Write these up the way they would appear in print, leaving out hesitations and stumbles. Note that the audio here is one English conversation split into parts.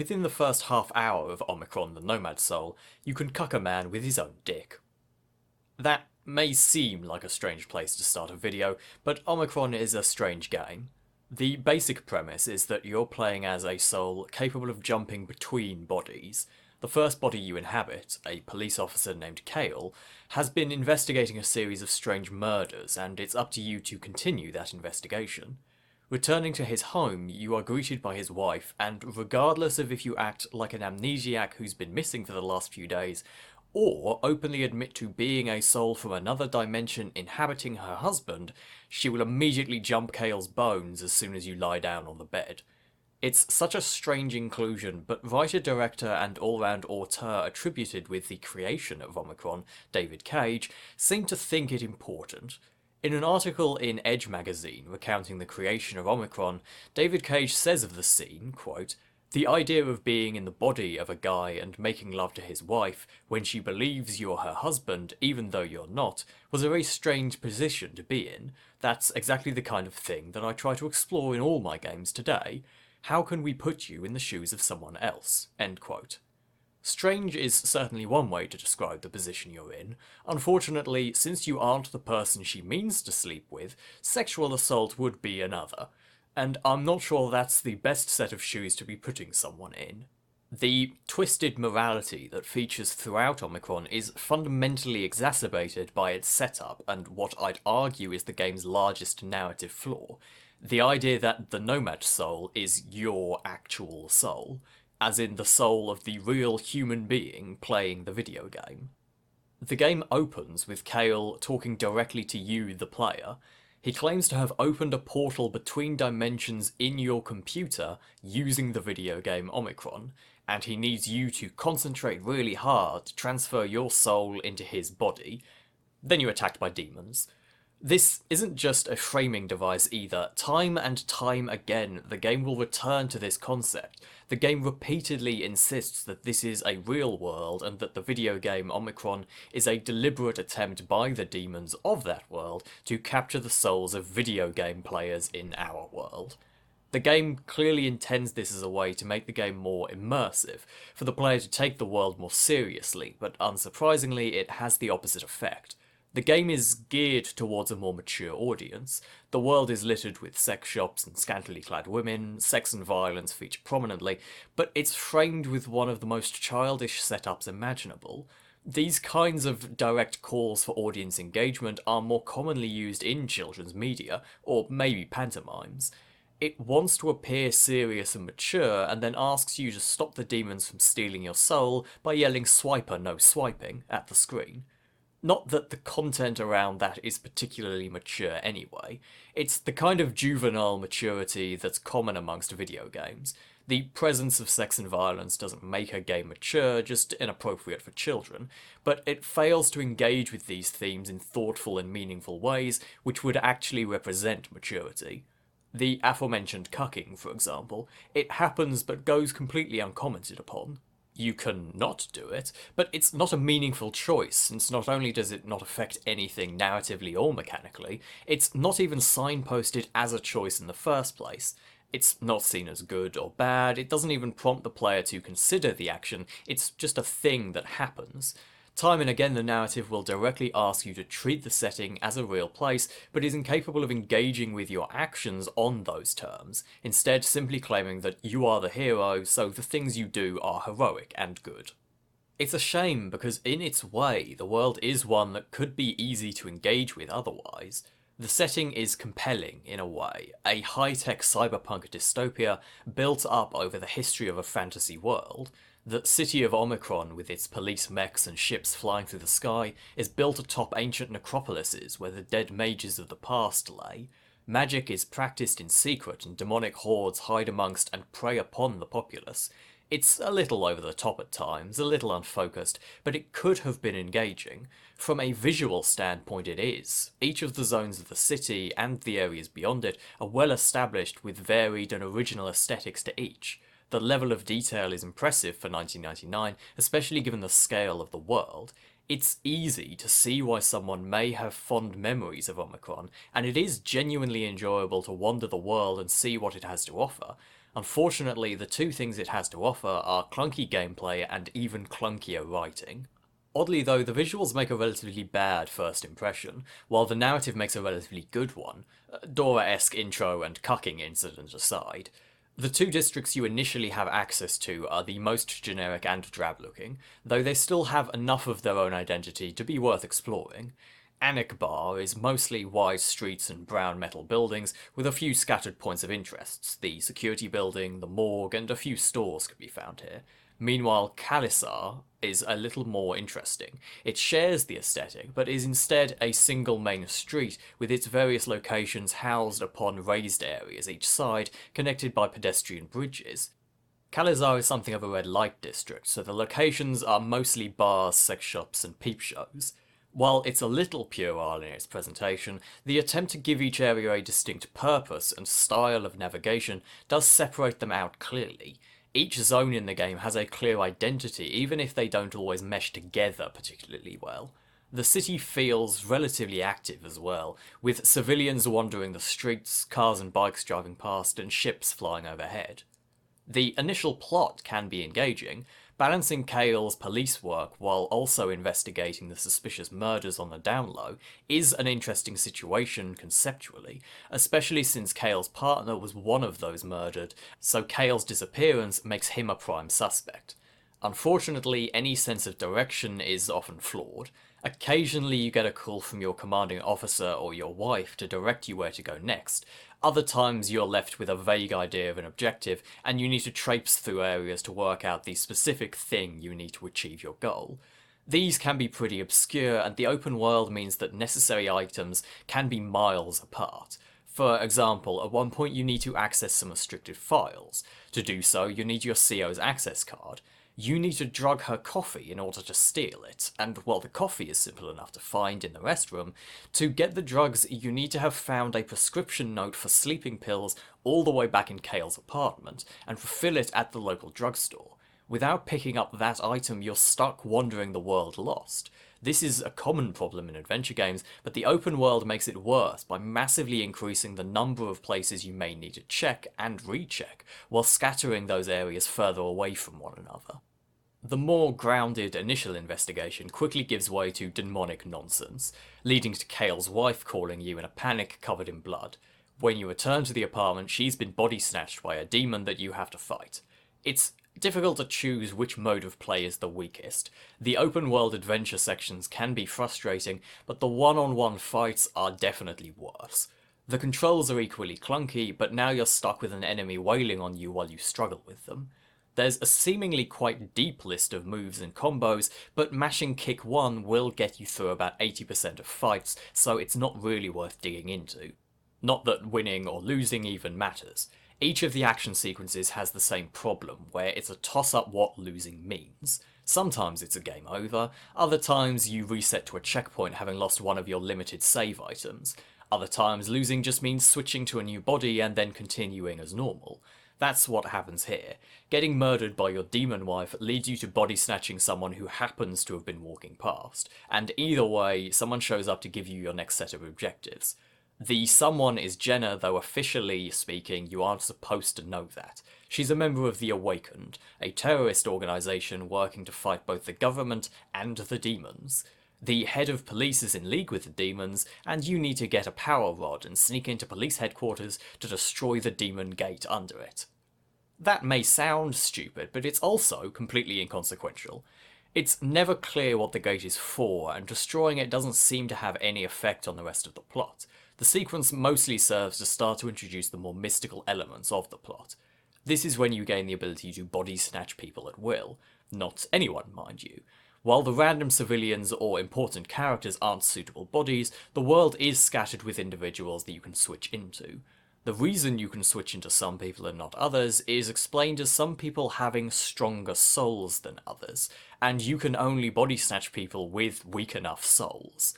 within the first half hour of Omikron the Nomad Soul, you can cuck a man with his own dick. That may seem like a strange place to start a video, but Omikron is a strange game. The basic premise is that you're playing as a soul capable of jumping between bodies. The first body you inhabit, a police officer named Kale, has been investigating a series of strange murders, and it's up to you to continue that investigation. Returning to his home, you are greeted by his wife, and regardless of if you act like an amnesiac who's been missing for the last few days, or openly admit to being a soul from another dimension inhabiting her husband, she will immediately jump Kale's bones as soon as you lie down on the bed. It's such a strange inclusion, but writer-director and all-round auteur attributed with the creation of Omikron, David Cage, seemed to think it important. In an article in Edge magazine recounting the creation of Omikron, David Cage says of the scene, quote, "The idea of being in the body of a guy and making love to his wife when she believes you're her husband, even though you're not, was a very strange position to be in. That's exactly the kind of thing that I try to explore in all my games today. How can we put you in the shoes of someone else?" End quote. Strange is certainly one way to describe the position you're in. Unfortunately, since you aren't the person she means to sleep with, sexual assault would be another. And I'm not sure that's the best set of shoes to be putting someone in. The twisted morality that features throughout Omikron is fundamentally exacerbated by its setup and what I'd argue is the game's largest narrative flaw. The idea that the Nomad Soul is your actual soul, as in the soul of the real human being playing the video game. The game opens with Kale talking directly to you, the player. He claims to have opened a portal between dimensions in your computer using the video game Omikron, and he needs you to concentrate really hard to transfer your soul into his body. Then you're attacked by demons. This isn't just a framing device either. Time and time again, the game will return to this concept. The game repeatedly insists that this is a real world and that the video game Omikron is a deliberate attempt by the demons of that world to capture the souls of video game players in our world. The game clearly intends this as a way to make the game more immersive, for the player to take the world more seriously, but unsurprisingly it has the opposite effect. The game is geared towards a more mature audience. The world is littered with sex shops and scantily clad women, sex and violence feature prominently, but it's framed with one of the most childish setups imaginable. These kinds of direct calls for audience engagement are more commonly used in children's media, or maybe pantomimes. It wants to appear serious and mature, and then asks you to stop the demons from stealing your soul by yelling "Swiper, no swiping" at the screen. Not that the content around that is particularly mature anyway. It's the kind of juvenile maturity that's common amongst video games. The presence of sex and violence doesn't make a game mature, just inappropriate for children, but it fails to engage with these themes in thoughtful and meaningful ways which would actually represent maturity. The aforementioned cucking, for example, it happens but goes completely uncommented upon. You can not do it, but it's not a meaningful choice, since not only does it not affect anything narratively or mechanically, it's not even signposted as a choice in the first place. It's not seen as good or bad, it doesn't even prompt the player to consider the action, it's just a thing that happens. Time and again the narrative will directly ask you to treat the setting as a real place, but is incapable of engaging with your actions on those terms, instead simply claiming that you are the hero, so the things you do are heroic and good. It's a shame because in its way, the world is one that could be easy to engage with otherwise. The setting is compelling in a way, a high-tech cyberpunk dystopia built up over the history of a fantasy world. The city of Omikron, with its police mechs and ships flying through the sky, is built atop ancient necropolises where the dead mages of the past lay. Magic is practiced in secret and demonic hordes hide amongst and prey upon the populace. It's a little over the top at times, a little unfocused, but it could have been engaging. From a visual standpoint it is. Each of the zones of the city, and the areas beyond it, are well established with varied and original aesthetics to each. The level of detail is impressive for 1999, especially given the scale of the world. It's easy to see why someone may have fond memories of Omikron, and it is genuinely enjoyable to wander the world and see what it has to offer. Unfortunately, the two things it has to offer are clunky gameplay and even clunkier writing. Oddly though, the visuals make a relatively bad first impression, while the narrative makes a relatively good one, Dora-esque intro and cucking incident aside. The two districts you initially have access to are the most generic and drab-looking, though they still have enough of their own identity to be worth exploring. Annick is mostly wide streets and brown metal buildings, with a few scattered points of interest. The security building, the morgue, and a few stores can be found here. Meanwhile, Kalisar is a little more interesting. It shares the aesthetic, but is instead a single main street, with its various locations housed upon raised areas each side, connected by pedestrian bridges. Kalizar is something of a red light district, so the locations are mostly bars, sex shops, and peep shows. While it's a little puerile in its presentation, the attempt to give each area a distinct purpose and style of navigation does separate them out clearly. Each zone in the game has a clear identity, even if they don't always mesh together particularly well. The city feels relatively active as well, with civilians wandering the streets, cars and bikes driving past, and ships flying overhead. The initial plot can be engaging, balancing Kale's police work while also investigating the suspicious murders on the down low is an interesting situation conceptually, especially since Kale's partner was one of those murdered, so Kale's disappearance makes him a prime suspect. Unfortunately, any sense of direction is often flawed. Occasionally you get a call from your commanding officer or your wife to direct you where to go next. Other times you're left with a vague idea of an objective, and you need to traipse through areas to work out the specific thing you need to achieve your goal. These can be pretty obscure, and the open world means that necessary items can be miles apart. For example, at one point you need to access some restricted files. To do so, you need your CO's access card. You need to drug her coffee in order to steal it, and while the coffee is simple enough to find in the restroom, to get the drugs you need to have found a prescription note for sleeping pills all the way back in Kale's apartment, and refill it at the local drugstore. Without picking up that item, you're stuck wandering the world lost. This is a common problem in adventure games, but the open world makes it worse by massively increasing the number of places you may need to check and recheck, while scattering those areas further away from one another. The more grounded initial investigation quickly gives way to demonic nonsense, leading to Kale's wife calling you in a panic covered in blood. When you return to the apartment, she's been body snatched by a demon that you have to fight. It's difficult to choose which mode of play is the weakest. The open world adventure sections can be frustrating, but the one-on-one fights are definitely worse. The controls are equally clunky, but now you're stuck with an enemy wailing on you while you struggle with them. There's a seemingly quite deep list of moves and combos, but mashing kick 1 will get you through about 80% of fights, so it's not really worth digging into. Not that winning or losing even matters. Each of the action sequences has the same problem, where it's a toss-up what losing means. Sometimes it's a game over, other times you reset to a checkpoint having lost one of your limited save items. Other times losing just means switching to a new body and then continuing as normal. That's what happens here. Getting murdered by your demon wife leads you to body snatching someone who happens to have been walking past, and either way, someone shows up to give you your next set of objectives. The someone is Jenna, though officially speaking, you aren't supposed to know that. She's a member of the Awakened, a terrorist organisation working to fight both the government and the demons. The head of police is in league with the demons, and you need to get a power rod and sneak into police headquarters to destroy the demon gate under it. That may sound stupid, but it's also completely inconsequential. It's never clear what the gate is for, and destroying it doesn't seem to have any effect on the rest of the plot. The sequence mostly serves to start to introduce the more mystical elements of the plot. This is when you gain the ability to body snatch people at will. Not anyone, mind you. While the random civilians or important characters aren't suitable bodies, the world is scattered with individuals that you can switch into. The reason you can switch into some people and not others is explained as some people having stronger souls than others, and you can only body snatch people with weak enough souls.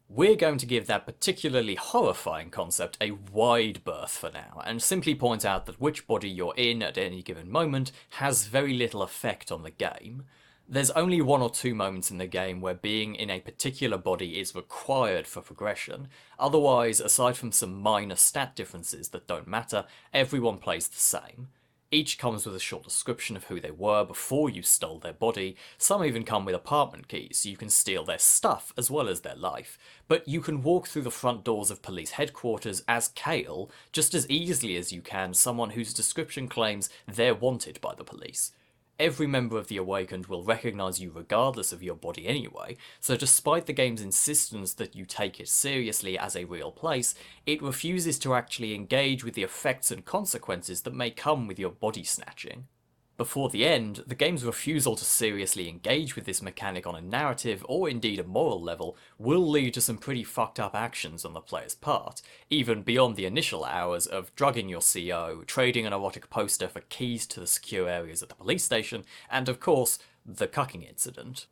We're going to give that particularly horrifying concept a wide berth for now, and simply point out that which body you're in at any given moment has very little effect on the game. There's only one or two moments in the game where being in a particular body is required for progression. Otherwise, aside from some minor stat differences that don't matter, everyone plays the same. Each comes with a short description of who they were before you stole their body. Some even come with apartment keys, so you can steal their stuff as well as their life. But you can walk through the front doors of police headquarters as Kale just as easily as you can someone whose description claims they're wanted by the police. Every member of the Awakened will recognise you regardless of your body anyway, so despite the game's insistence that you take it seriously as a real place, it refuses to actually engage with the effects and consequences that may come with your body snatching. Before the end, the game's refusal to seriously engage with this mechanic on a narrative or indeed a moral level will lead to some pretty fucked up actions on the player's part, even beyond the initial hours of drugging your CO, trading an erotic poster for keys to the secure areas at the police station, and of course, the cucking incident.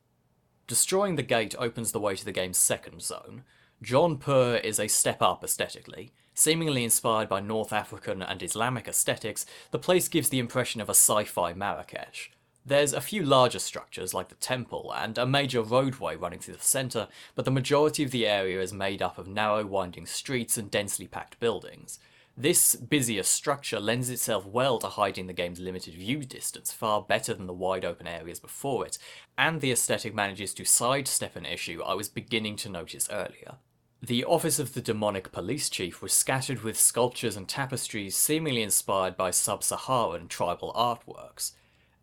Destroying the gate opens the way to the game's second zone. Jaunpur is a step up aesthetically. Seemingly inspired by North African and Islamic aesthetics, the place gives the impression of a sci-fi Marrakesh. There's a few larger structures like the temple and a major roadway running through the centre, but the majority of the area is made up of narrow winding streets and densely packed buildings. This busier structure lends itself well to hiding the game's limited view distance far better than the wide open areas before it, and the aesthetic manages to sidestep an issue I was beginning to notice earlier. The office of the demonic police chief was scattered with sculptures and tapestries seemingly inspired by sub-Saharan tribal artworks.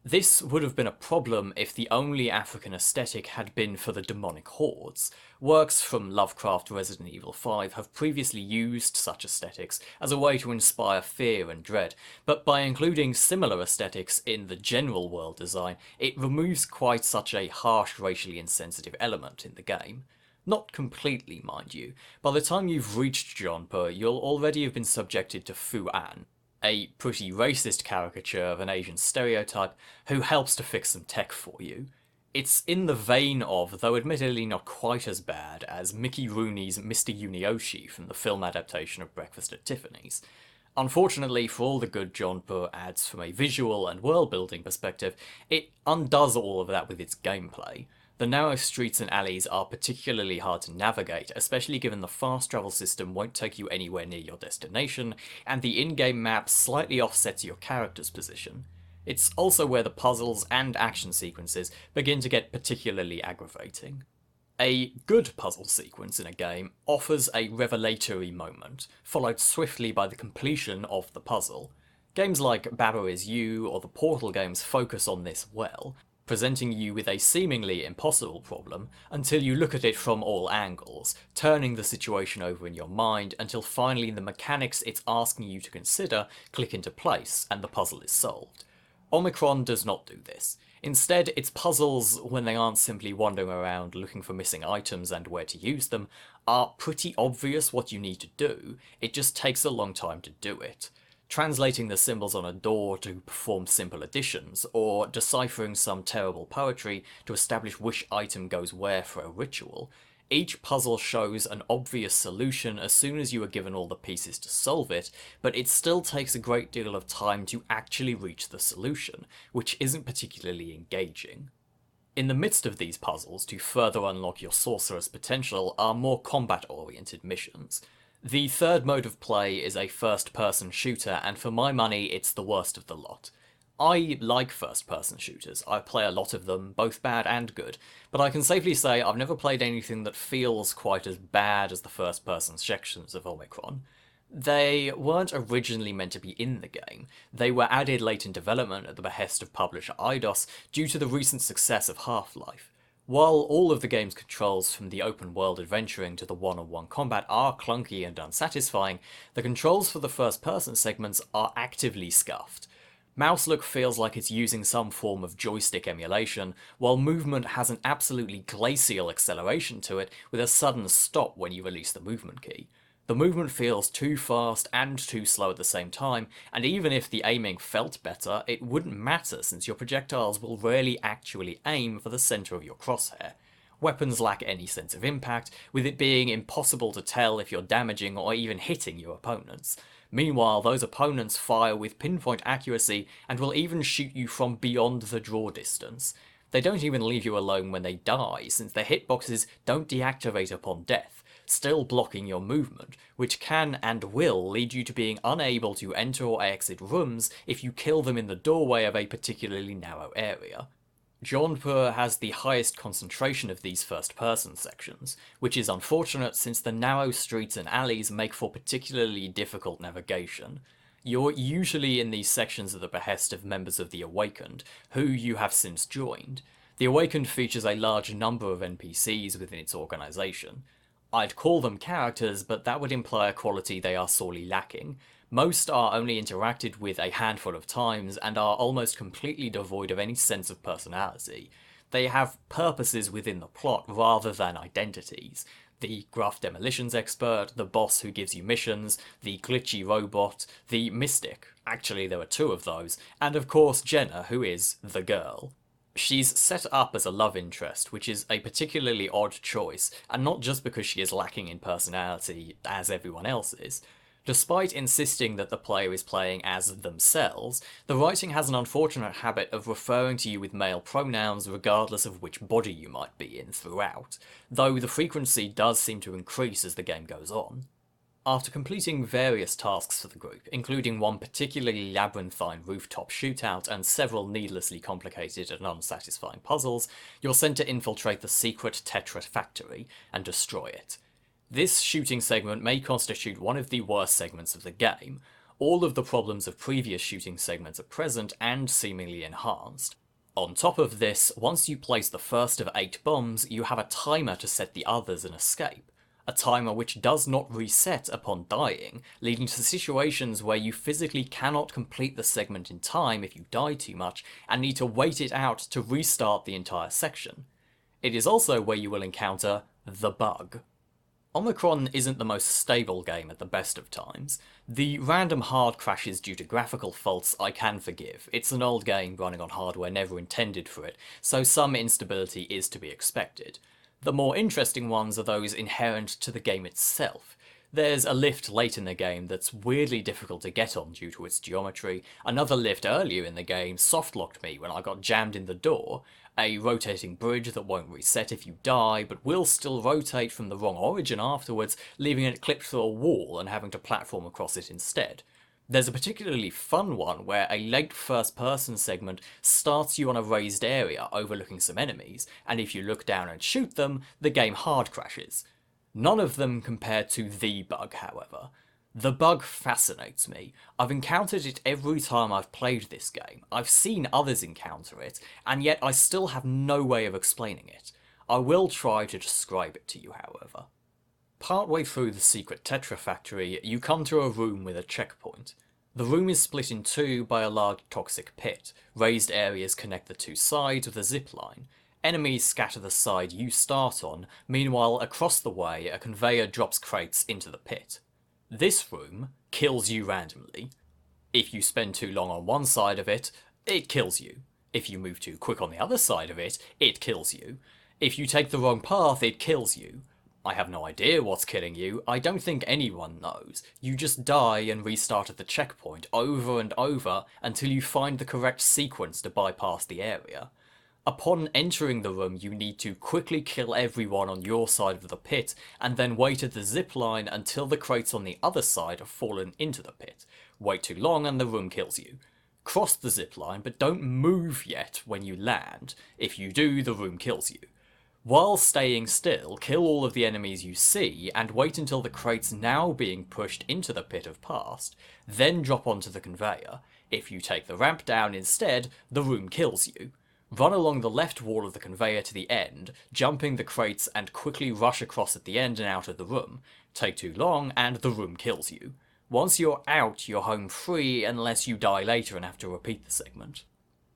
This would have been a problem if the only African aesthetic had been for the demonic hordes. Works from Lovecraft Resident Evil 5 have previously used such aesthetics as a way to inspire fear and dread, but by including similar aesthetics in the general world design, it removes quite such a harsh racially insensitive element in the game. Not completely, mind you. By the time you've reached Jaunpur, you'll already have been subjected to Fu An, a pretty racist caricature of an Asian stereotype who helps to fix some tech for you. It's in the vein of, though admittedly not quite as bad, as Mickey Rooney's Mr. Yunioshi from the film adaptation of Breakfast at Tiffany's. Unfortunately, for all the good Jaunpur adds from a visual and world-building perspective, it undoes all of that with its gameplay. The narrow streets and alleys are particularly hard to navigate, especially given the fast travel system won't take you anywhere near your destination, and the in-game map slightly offsets your character's position. It's also where the puzzles and action sequences begin to get particularly aggravating. A good puzzle sequence in a game offers a revelatory moment, followed swiftly by the completion of the puzzle. Games like Baba Is You or the Portal games focus on this well, presenting you with a seemingly impossible problem until you look at it from all angles, turning the situation over in your mind until finally the mechanics it's asking you to consider click into place and the puzzle is solved. Omikron does not do this. Instead, its puzzles, when they aren't simply wandering around looking for missing items and where to use them, are pretty obvious what you need to do, it just takes a long time to do it. Translating the symbols on a door to perform simple additions, or deciphering some terrible poetry to establish which item goes where for a ritual. Each puzzle shows an obvious solution as soon as you are given all the pieces to solve it, but it still takes a great deal of time to actually reach the solution, which isn't particularly engaging. In the midst of these puzzles, to further unlock your sorcerer's potential, are more combat-oriented missions. The third mode of play is a first-person shooter, and for my money, it's the worst of the lot. I like first-person shooters. I play a lot of them, both bad and good, but I can safely say I've never played anything that feels quite as bad as the first-person sections of Omikron. They weren't originally meant to be in the game. They were added late in development at the behest of publisher Eidos due to the recent success of Half-Life. While all of the game's controls from the open-world adventuring to the one-on-one combat are clunky and unsatisfying, the controls for the first-person segments are actively scuffed. Mouse look feels like it's using some form of joystick emulation, while movement has an absolutely glacial acceleration to it with a sudden stop when you release the movement key. The movement feels too fast and too slow at the same time, and even if the aiming felt better, it wouldn't matter since your projectiles will rarely actually aim for the centre of your crosshair. Weapons lack any sense of impact, with it being impossible to tell if you're damaging or even hitting your opponents. Meanwhile, those opponents fire with pinpoint accuracy and will even shoot you from beyond the draw distance. They don't even leave you alone when they die, since their hitboxes don't deactivate upon death, still blocking your movement, which can and will lead you to being unable to enter or exit rooms if you kill them in the doorway of a particularly narrow area. Jaunpur has the highest concentration of these first-person sections, which is unfortunate since the narrow streets and alleys make for particularly difficult navigation. You're usually in these sections at the behest of members of the Awakened, who you have since joined. The Awakened features a large number of NPCs within its organisation. I'd call them characters, but that would imply a quality they are sorely lacking. Most are only interacted with a handful of times and are almost completely devoid of any sense of personality. They have purposes within the plot rather than identities. The gruff demolitions expert, the boss who gives you missions, the glitchy robot, the mystic, actually there were two of those, and of course Jenna, who is the girl. She's set up as a love interest, which is a particularly odd choice, and not just because she is lacking in personality, as everyone else is. Despite insisting that the player is playing as themselves, the writing has an unfortunate habit of referring to you with male pronouns regardless of which body you might be in throughout, though the frequency does seem to increase as the game goes on. After completing various tasks for the group, including one particularly labyrinthine rooftop shootout and several needlessly complicated and unsatisfying puzzles, you're sent to infiltrate the secret Tetra factory and destroy it. This shooting segment may constitute one of the worst segments of the game. All of the problems of previous shooting segments are present and seemingly enhanced. On top of this, once you place the first of 8 bombs, you have a timer to set the others and escape. A timer which does not reset upon dying, leading to situations where you physically cannot complete the segment in time if you die too much, and need to wait it out to restart the entire section. It is also where you will encounter the bug. Omikron isn't the most stable game at the best of times. The random hard crashes due to graphical faults I can forgive. It's an old game running on hardware never intended for it, so some instability is to be expected. The more interesting ones are those inherent to the game itself. There's a lift late in the game that's weirdly difficult to get on due to its geometry, another lift earlier in the game soft-locked me when I got jammed in the door, a rotating bridge that won't reset if you die, but will still rotate from the wrong origin afterwards, leaving it clipped through a wall and having to platform across it instead. There's a particularly fun one where a late first-person segment starts you on a raised area overlooking some enemies, and if you look down and shoot them, the game hard crashes. None of them compare to the bug, however. The bug fascinates me. I've encountered it every time I've played this game. I've seen others encounter it, and yet I still have no way of explaining it. I will try to describe it to you, however. Partway through the secret Tetra factory, you come to a room with a checkpoint. The room is split in two by a large toxic pit. Raised areas connect the two sides with a zip line. Enemies scatter the side you start on, meanwhile across the way a conveyor drops crates into the pit. This room kills you randomly. If you spend too long on one side of it, it kills you. If you move too quick on the other side of it, it kills you. If you take the wrong path, it kills you. I have no idea what's killing you, I don't think anyone knows. You just die and restart at the checkpoint over and over until you find the correct sequence to bypass the area. Upon entering the room, you need to quickly kill everyone on your side of the pit, and then wait at the zipline until the crates on the other side have fallen into the pit. Wait too long and the room kills you. Cross the zipline, but don't move yet when you land. If you do, the room kills you. While staying still, kill all of the enemies you see, and wait until the crates now being pushed into the pit have passed, then drop onto the conveyor. If you take the ramp down instead, the room kills you. Run along the left wall of the conveyor to the end, jumping the crates and quickly rush across at the end and out of the room. Take too long and the room kills you. Once you're out, you're home free unless you die later and have to repeat the segment.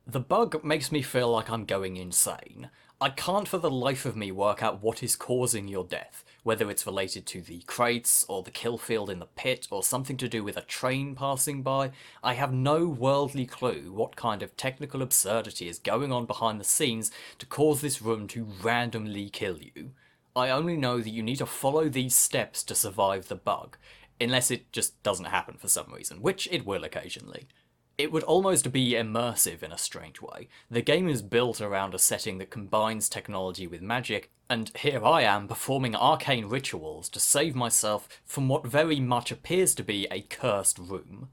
The bug makes me feel like I'm going insane. I can't for the life of me work out what is causing your death, whether it's related to the crates, or the kill field in the pit, or something to do with a train passing by. I have no worldly clue what kind of technical absurdity is going on behind the scenes to cause this room to randomly kill you. I only know that you need to follow these steps to survive the bug, unless it just doesn't happen for some reason, which it will occasionally. It would almost be immersive in a strange way. The game is built around a setting that combines technology with magic, and here I am performing arcane rituals to save myself from what very much appears to be a cursed room.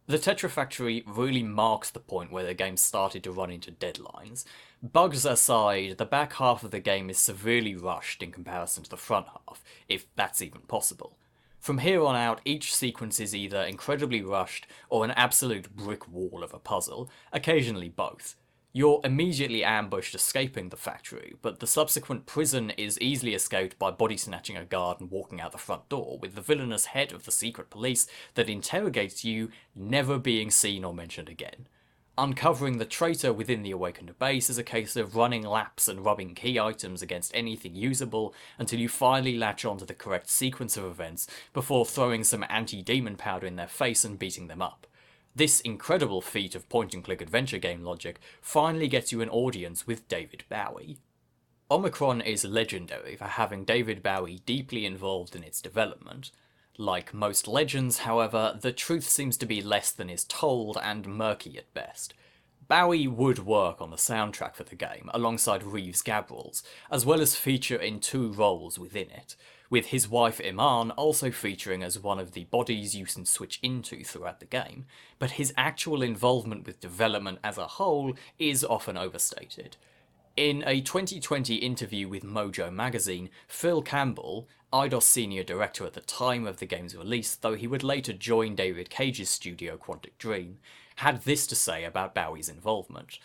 The Tetrafactory really marks the point where the game started to run into deadlines. Bugs aside, the back half of the game is severely rushed in comparison to the front half, if that's even possible. From here on out, each sequence is either incredibly rushed or an absolute brick wall of a puzzle, occasionally both. You're immediately ambushed escaping the factory, but the subsequent prison is easily escaped by body snatching a guard and walking out the front door, with the villainous head of the secret police that interrogates you never being seen or mentioned again. Uncovering the traitor within the Awakened base is a case of running laps and rubbing key items against anything usable until you finally latch onto the correct sequence of events before throwing some anti-demon powder in their face and beating them up. This incredible feat of point-and-click adventure game logic finally gets you an audience with David Bowie. Omikron is legendary for having David Bowie deeply involved in its development. Like most legends, however, the truth seems to be less than is told and murky at best. Bowie would work on the soundtrack for the game, alongside Reeves Gabrels, as well as feature in 2 roles within it, with his wife Iman also featuring as one of the bodies you can switch into throughout the game, but his actual involvement with development as a whole is often overstated. In a 2020 interview with Mojo magazine, Phil Campbell, Eidos senior director at the time of the game's release, though he would later join David Cage's studio Quantic Dream, had this to say about Bowie's involvement.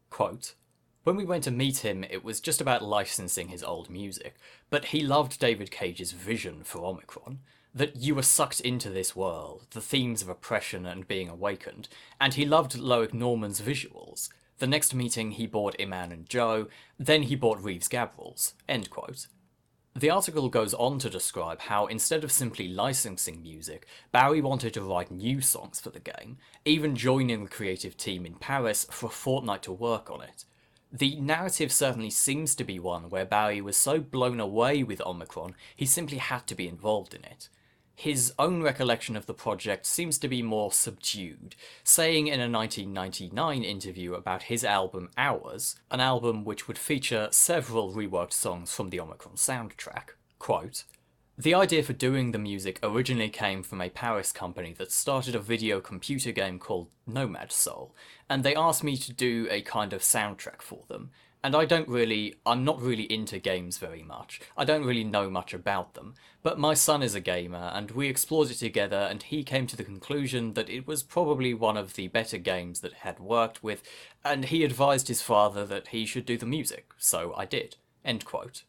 Quote, "When we went to meet him, it was just about licensing his old music, but he loved David Cage's vision for Omikron, that you were sucked into this world, the themes of oppression and being awakened, and he loved Loic Norman's visuals. The next meeting he bought Iman and Joe, then he bought Reeves Gabrels." End quote. The article goes on to describe how instead of simply licensing music, Bowie wanted to write new songs for the game, even joining the creative team in Paris for a fortnight to work on it. The narrative certainly seems to be one where Bowie was so blown away with Omikron, he simply had to be involved in it. His own recollection of the project seems to be more subdued, saying in a 1999 interview about his album Hours, an album which would feature several reworked songs from the Omikron soundtrack, quote, "The idea for doing the music originally came from a Paris company that started a video computer game called Nomad Soul, and they asked me to do a kind of soundtrack for them. And I'm not really into games very much. I don't really know much about them. But my son is a gamer, and we explored it together, and he came to the conclusion that it was probably one of the better games that he had worked with, and he advised his father that he should do the music, so I did." End quote.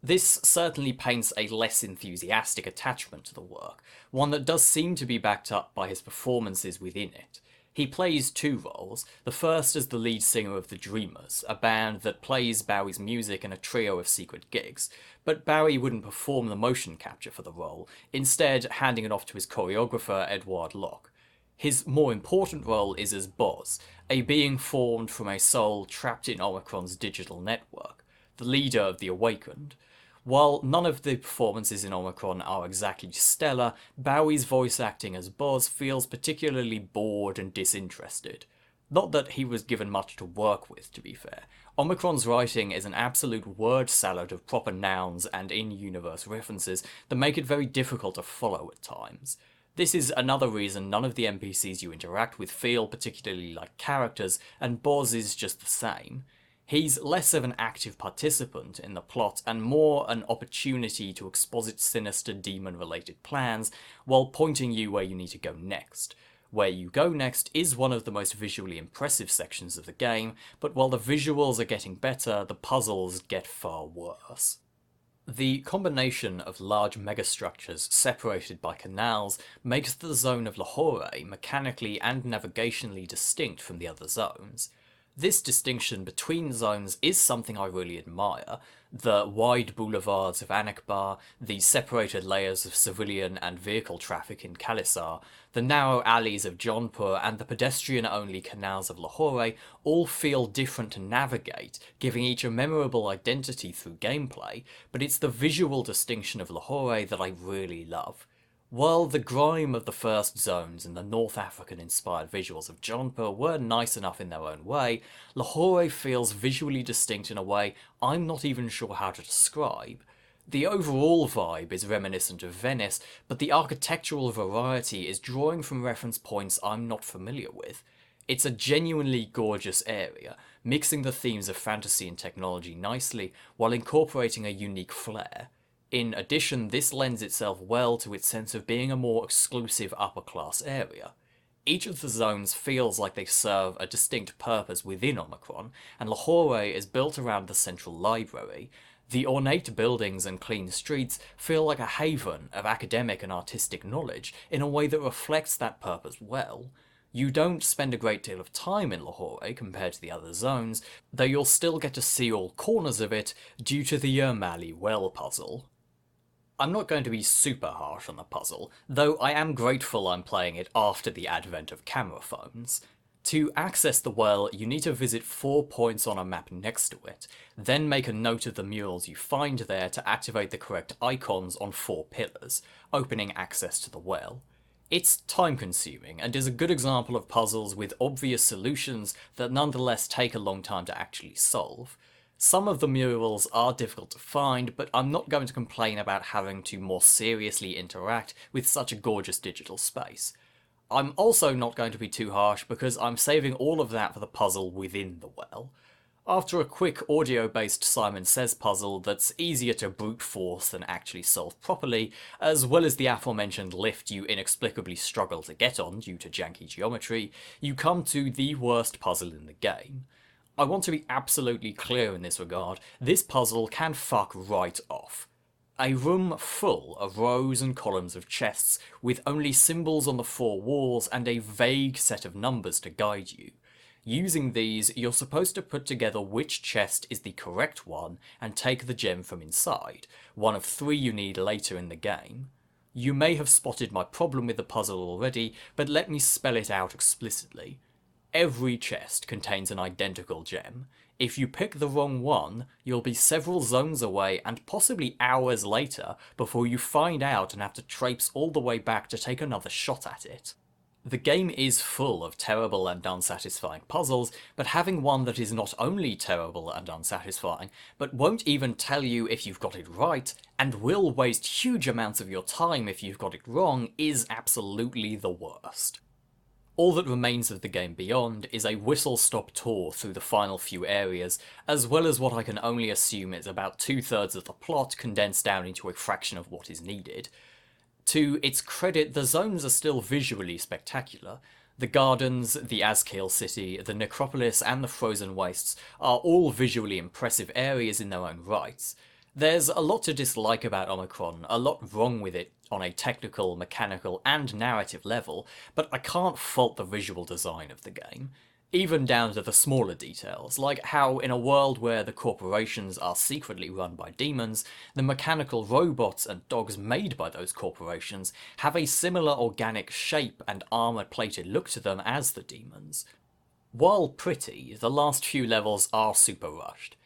This certainly paints a less enthusiastic attachment to the work, one that does seem to be backed up by his performances within it. He plays 2 roles, the first as the lead singer of the Dreamers, a band that plays Bowie's music in a trio of secret gigs, but Bowie wouldn't perform the motion capture for the role, instead handing it off to his choreographer Edouard Locke. His more important role is as Boz, a being formed from a soul trapped in Omikron's digital network, the leader of the Awakened. While none of the performances in Omikron are exactly stellar, Bowie's voice acting as Boz feels particularly bored and disinterested. Not that he was given much to work with, to be fair. Omikron's writing is an absolute word salad of proper nouns and in-universe references that make it very difficult to follow at times. This is another reason none of the NPCs you interact with feel particularly like characters, and Boz is just the same. He's less of an active participant in the plot and more an opportunity to exposit sinister demon-related plans while pointing you where you need to go next. Where you go next is one of the most visually impressive sections of the game, but while the visuals are getting better, the puzzles get far worse. The combination of large megastructures separated by canals makes the zone of Lahore mechanically and navigationally distinct from the other zones. This distinction between zones is something I really admire. The wide boulevards of Anakbar, the separated layers of civilian and vehicle traffic in Kalisar, the narrow alleys of Jaunpur, and the pedestrian-only canals of Lahore all feel different to navigate, giving each a memorable identity through gameplay, but it's the visual distinction of Lahore that I really love. While the grime of the first zones and the North African-inspired visuals of Jodhpur were nice enough in their own way, Lahore feels visually distinct in a way I'm not even sure how to describe. The overall vibe is reminiscent of Venice, but the architectural variety is drawing from reference points I'm not familiar with. It's a genuinely gorgeous area, mixing the themes of fantasy and technology nicely while incorporating a unique flair. In addition, this lends itself well to its sense of being a more exclusive upper-class area. Each of the zones feels like they serve a distinct purpose within Omikron, and Lahore is built around the central library. The ornate buildings and clean streets feel like a haven of academic and artistic knowledge in a way that reflects that purpose well. You don't spend a great deal of time in Lahore compared to the other zones, though you'll still get to see all corners of it due to the Yermali well puzzle. I'm not going to be super harsh on the puzzle, though I am grateful I'm playing it after the advent of camera phones. To access the well, you need to visit 4 points on a map next to it, then make a note of the murals you find there to activate the correct icons on 4 pillars, opening access to the well. It's time-consuming, and is a good example of puzzles with obvious solutions that nonetheless take a long time to actually solve. Some of the murals are difficult to find, but I'm not going to complain about having to more seriously interact with such a gorgeous digital space. I'm also not going to be too harsh because I'm saving all of that for the puzzle within the well. After a quick audio-based Simon Says puzzle that's easier to brute force than actually solve properly, as well as the aforementioned lift you inexplicably struggle to get on due to janky geometry, you come to the worst puzzle in the game. I want to be absolutely clear in this regard, this puzzle can fuck right off. A room full of rows and columns of chests with only symbols on the 4 walls and a vague set of numbers to guide you. Using these, you're supposed to put together which chest is the correct one and take the gem from inside, one of 3 you need later in the game. You may have spotted my problem with the puzzle already, but let me spell it out explicitly. Every chest contains an identical gem. If you pick the wrong one, you'll be several zones away and possibly hours later before you find out and have to traipse all the way back to take another shot at it. The game is full of terrible and unsatisfying puzzles, but having one that is not only terrible and unsatisfying, but won't even tell you if you've got it right, and will waste huge amounts of your time if you've got it wrong, is absolutely the worst. All that remains of the game beyond is a whistle-stop tour through the final few areas, as well as what I can only assume is about 2/3 of the plot condensed down into a fraction of what is needed. To its credit, the zones are still visually spectacular. The gardens, the Azkil city, the necropolis and the frozen wastes are all visually impressive areas in their own rights. There's a lot to dislike about Omikron, a lot wrong with it on a technical, mechanical and narrative level, but I can't fault the visual design of the game. Even down to the smaller details, like how in a world where the corporations are secretly run by demons, the mechanical robots and dogs made by those corporations have a similar organic shape and armour-plated look to them as the demons. While pretty, the last few levels are super rushed.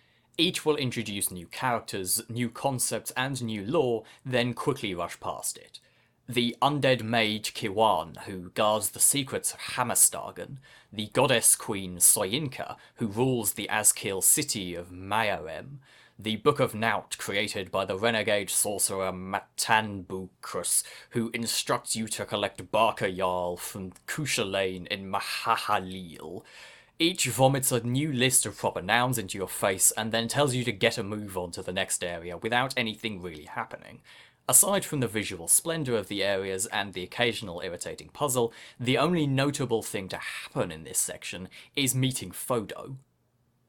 Each will introduce new characters, new concepts and new lore, then quickly rush past it. The undead mage Kiwan, who guards the secrets of Hammerstagen, the goddess queen Soyinka, who rules the Azkil city of Mayarem, the Book of Naut created by the renegade sorcerer Matanbukrus, who instructs you to collect Barker Jarl from Kushalain in Mahahalil. Each vomits a new list of proper nouns into your face and then tells you to get a move on to the next area without anything really happening. Aside from the visual splendour of the areas and the occasional irritating puzzle, the only notable thing to happen in this section is meeting Fodo.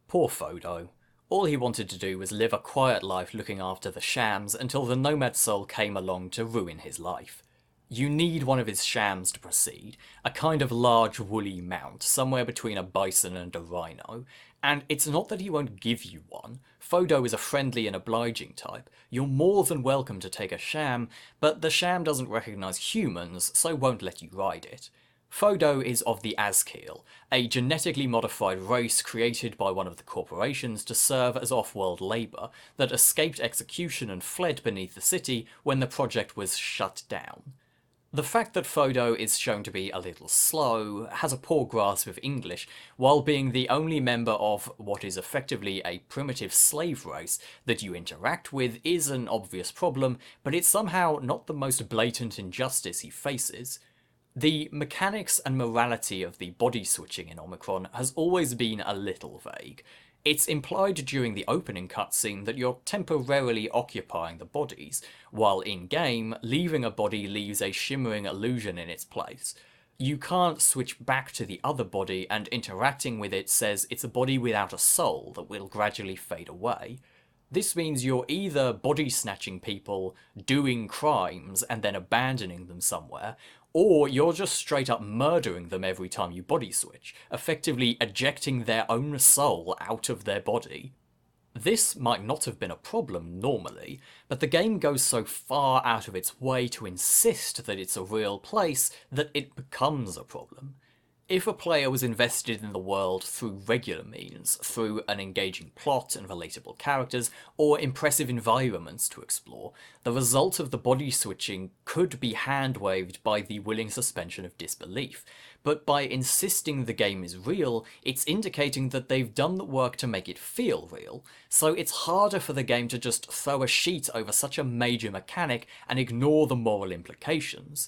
Poor Fodo. All he wanted to do was live a quiet life looking after the shams until the Nomad Soul came along to ruin his life. You need one of his shams to proceed, a kind of large woolly mount, somewhere between a bison and a rhino, and it's not that he won't give you one. Fodo is a friendly and obliging type. You're more than welcome to take a sham, but the sham doesn't recognise humans, so won't let you ride it. Fodo is of the Azkil, a genetically modified race created by one of the corporations to serve as off-world labour that escaped execution and fled beneath the city when the project was shut down. The fact that Photo is shown to be a little slow, has a poor grasp of English, while being the only member of what is effectively a primitive slave race that you interact with is an obvious problem, but it's somehow not the most blatant injustice he faces. The mechanics and morality of the body switching in Omikron has always been a little vague. It's implied during the opening cutscene that you're temporarily occupying the bodies, while in-game, leaving a body leaves a shimmering illusion in its place. You can't switch back to the other body, and interacting with it says it's a body without a soul that will gradually fade away. This means you're either body snatching people, doing crimes, and then abandoning them somewhere, or you're just straight up murdering them every time you body switch, effectively ejecting their own soul out of their body. This might not have been a problem normally, but the game goes so far out of its way to insist that it's a real place that it becomes a problem. If a player was invested in the world through regular means, through an engaging plot and relatable characters, or impressive environments to explore, the result of the body switching could be hand-waved by the willing suspension of disbelief. But by insisting the game is real, it's indicating that they've done the work to make it feel real, so it's harder for the game to just throw a sheet over such a major mechanic and ignore the moral implications.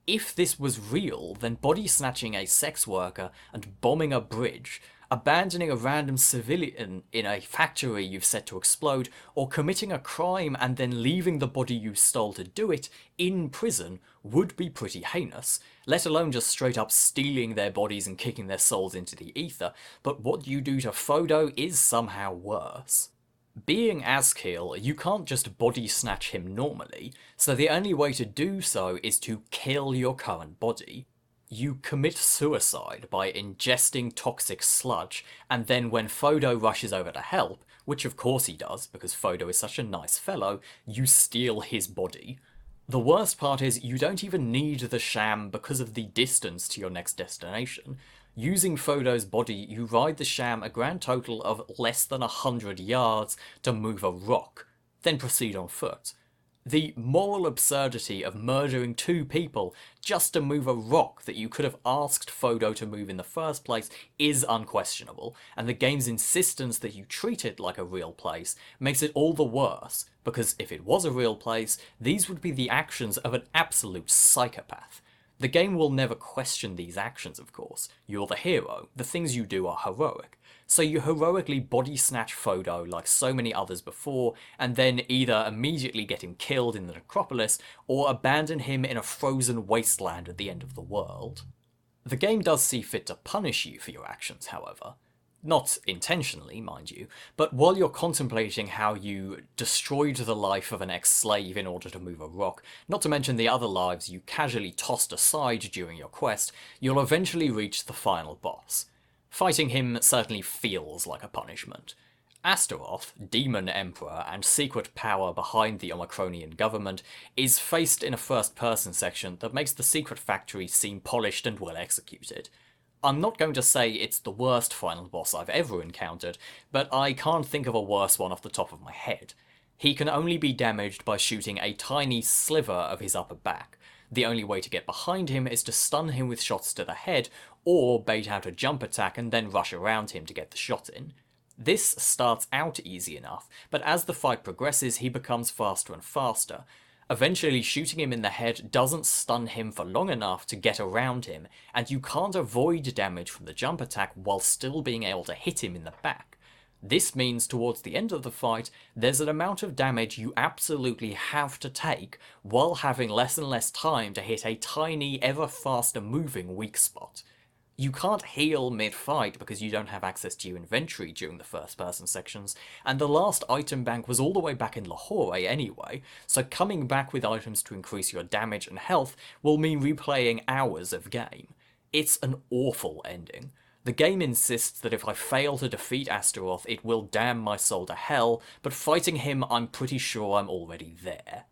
If this was real, then body snatching a sex worker and bombing a bridge, abandoning a random civilian in a factory you've set to explode, or committing a crime and then leaving the body you stole to do it in prison would be pretty heinous, let alone just straight up stealing their bodies and kicking their souls into the ether, but what you do to Photo is somehow worse. Being Azkiel, you can't just body snatch him normally, so the only way to do so is to kill your current body. You commit suicide by ingesting toxic sludge, and then when Photo rushes over to help, which of course he does because Photo is such a nice fellow, you steal his body. The worst part is you don't even need the sham because of the distance to your next destination. Using Photo's body, you ride the sham a grand total of less than 100 yards to move a rock, then proceed on foot. The moral absurdity of murdering two people just to move a rock that you could have asked Photo to move in the first place is unquestionable, and the game's insistence that you treat it like a real place makes it all the worse, because if it was a real place, these would be the actions of an absolute psychopath. The game will never question these actions, of course. You're the hero, the things you do are heroic. So you heroically body snatch Photo like so many others before, and then either immediately get him killed in the necropolis, or abandon him in a frozen wasteland at the end of the world. The game does see fit to punish you for your actions, however. Not intentionally, mind you, but while you're contemplating how you destroyed the life of an ex-slave in order to move a rock, not to mention the other lives you casually tossed aside during your quest, you'll eventually reach the final boss. Fighting him certainly feels like a punishment. Astaroth, Demon Emperor and secret power behind the Omikronian government, is faced in a first-person section that makes the secret factory seem polished and well executed. I'm not going to say it's the worst final boss I've ever encountered, but I can't think of a worse one off the top of my head. He can only be damaged by shooting a tiny sliver of his upper back. The only way to get behind him is to stun him with shots to the head, or bait out a jump attack and then rush around him to get the shot in. This starts out easy enough, but as the fight progresses he becomes faster and faster. Eventually shooting him in the head doesn't stun him for long enough to get around him, and you can't avoid damage from the jump attack while still being able to hit him in the back. This means towards the end of the fight, there's an amount of damage you absolutely have to take, while having less and less time to hit a tiny, ever faster moving weak spot. You can't heal mid-fight because you don't have access to your inventory during the first-person sections, and the last item bank was all the way back in Lahore anyway, so coming back with items to increase your damage and health will mean replaying hours of game. It's an awful ending. The game insists that if I fail to defeat Astaroth, it will damn my soul to hell, but fighting him, I'm pretty sure I'm already there.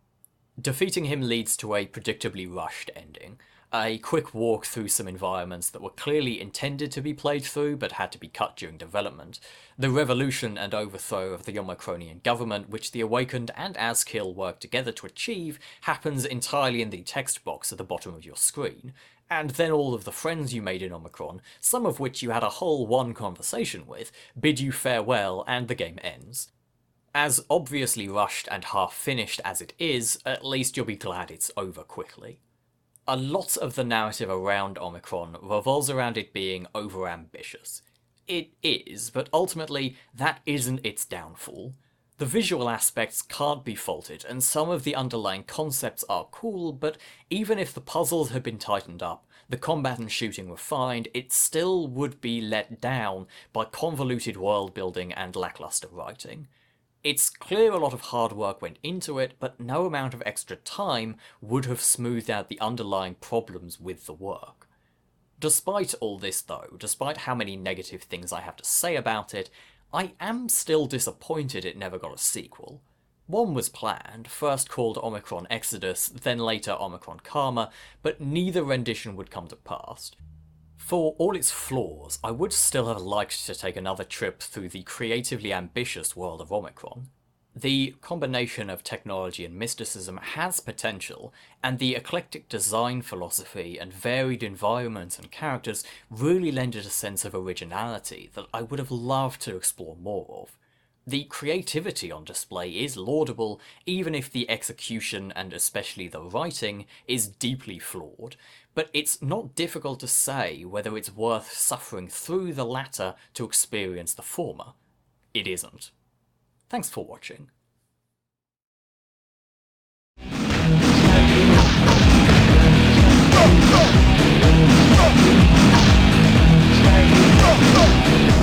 Defeating him leads to a predictably rushed ending. a quick walk through some environments that were clearly intended to be played through but had to be cut during development, the revolution and overthrow of the Omikronian government which the Awakened and Azkill work together to achieve happens entirely in the text box at the bottom of your screen, and then all of the friends you made in Omikron, some of which you had a whole one conversation with, bid you farewell and the game ends. As obviously rushed and half-finished as it is, at least you'll be glad it's over quickly. A lot of the narrative around Omikron revolves around it being overambitious. It is, but ultimately, that isn't its downfall. The visual aspects can't be faulted, and some of the underlying concepts are cool, but even if the puzzles had been tightened up, the combat and shooting refined, it still would be let down by convoluted world building and lackluster writing. It's clear a lot of hard work went into it, but no amount of extra time would have smoothed out the underlying problems with the work. Despite all this though, despite how many negative things I have to say about it, I am still disappointed it never got a sequel. One was planned, first called Omikron Exodus, then later Omikron Karma, but neither rendition would come to pass. For all its flaws, I would still have liked to take another trip through the creatively ambitious world of Omikron. The combination of technology and mysticism has potential, and the eclectic design philosophy and varied environments and characters really lend it a sense of originality that I would have loved to explore more of. The creativity on display is laudable, even if the execution and especially the writing is deeply flawed, but it's not difficult to say whether it's worth suffering through the latter to experience the former. It isn't. Thanks for watching. Go!